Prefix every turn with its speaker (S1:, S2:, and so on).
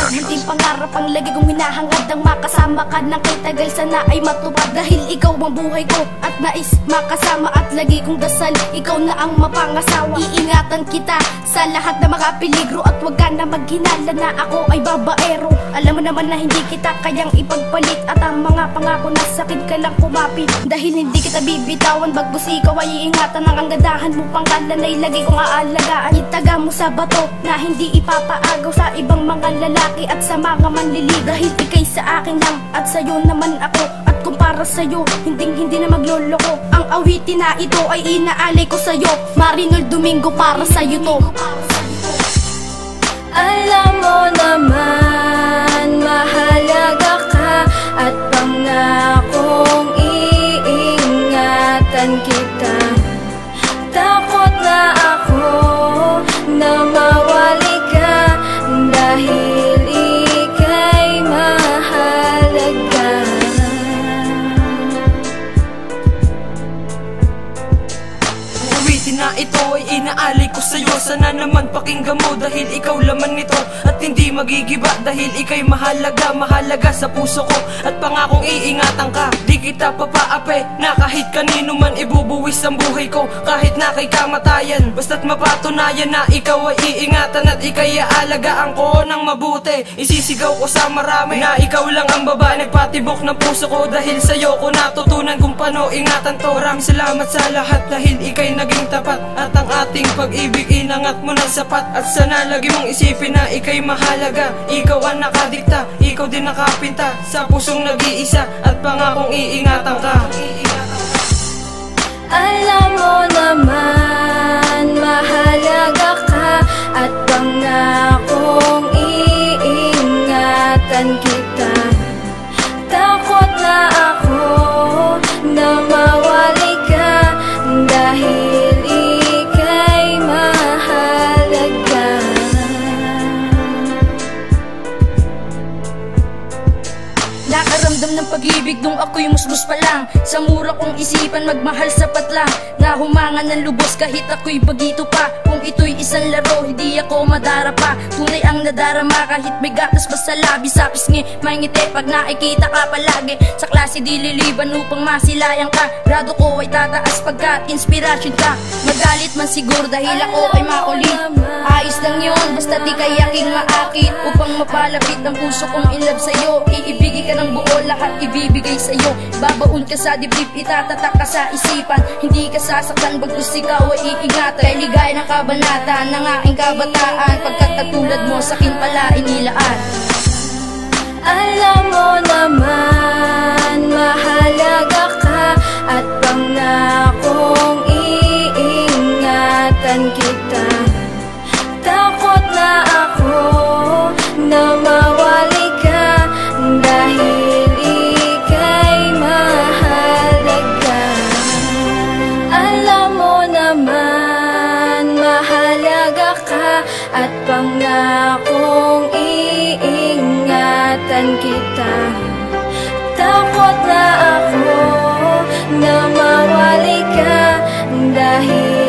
S1: Munting pangarap ang lagi kong hinahangad, ang makasama ka ng kay tagal sana ay matupad. Dahil ikaw ang buhay ko at nais makasama, at lagi kong dasal ikaw na ang mapangasawa. Iingatan kita sa lahat na mga peligro, at wag ka na maghinala na ako ay babaero. Alam mo naman na hindi kita kayang ipagpalit, at ang mga pangako na sakit ka lang kumapit. Dahil hindi kita bibitawan, bagkus ikaw ay iingatan. Ang anggandahan mo pangkalan ay lagi kong aalagaan. Itaga mo sa bato na hindi ipapaagaw sa ibang mga lalaki at sa mga manliligaw. Dahil ikay sa akin lang at sa'yo naman ako, at kung para sa'yo hindi na magloloko. Ang awitin na ito ay inaalay ko sa'yo, Marinol Domingo, para sa'yo to.
S2: Alam mo naman mahalaga ka, at pangakong iingatan kita. Takot na ako na mawali ka, dahil ika'y mahalaga.
S3: Awitin na ito ay inaalay ko sa'yo, sana naman pakinggan mo, dahil ikaw laman nito at hindi magigiba. Dahil ika'y mahalaga, mahalaga sa puso ko, at pangakong iingatan ka. Di kita papaape na kahit kanino man ibubuwis ang buhay ko, kahit na kay kamatayan. Basta't mapatunayan na ikaw ay iingatan, at ika'y aalagaan ko ng mabuti. Isisigaw ko sa marami na ikaw lang ang babae nagpatibok ng puso ko, dahil sa'yo ko natutunan kung paano ingatan to. Maraming salamat sa lahat, dahil ika'y naging tapat, at ang ating pag-ibig inangat mo ng sapat. At sana lagi mong isipin na ika'y mahalaga. Ikaw ang nakadikta, ikaw din nakapinta sa pusong nag-iisa, at pangakong iingatan ka.
S2: Alam mo naman mahalaga ka, at pangakong iingatan kita. Takot na ako na mawali ka, dahil ika'y mahalaga.
S1: Nakaramdam ng pag-ibig nung ako'y musmus pa lang. Sa mura kong isipan magmahal sapat lang, na humangan ng lubos kahit ako'y bagito pa. Kung ito'y isang laro, hindi ako madarapa. Tunay ang nadarama kahit may gatas pa sa labi. Sa pisngi, may ngiti pag nakikita ka palagi. Sa klase di liliban upang masilayan ka. Grado ko ay tataas pagkat inspirasyon ka. Magalit man siguro dahil ako ay makulit, ayos lang yun, basta di kayaking maakit. Upang mapalapit ang puso kong in love sa'yo, iibigay ka ng buo, lahat ibibigay sa'yo. Babaon ka sa dibdib, itatatak ka sa isipan. Hindi ka sasaktan, bagkus ikaw ay iingatan. Kay ligaya ng kabanata ng aking kabataan, pagkat katulad mo sa'kin pala inilaan.
S2: Alam mo naman mahalaga ka, at pangakong iingatan kita. Takot na ako na mawali ka, dahil ika'y mahalaga. Alam mo naman mahalaga ka, at pangakong iingatan kita. Takot na ako na mawali ka, dahil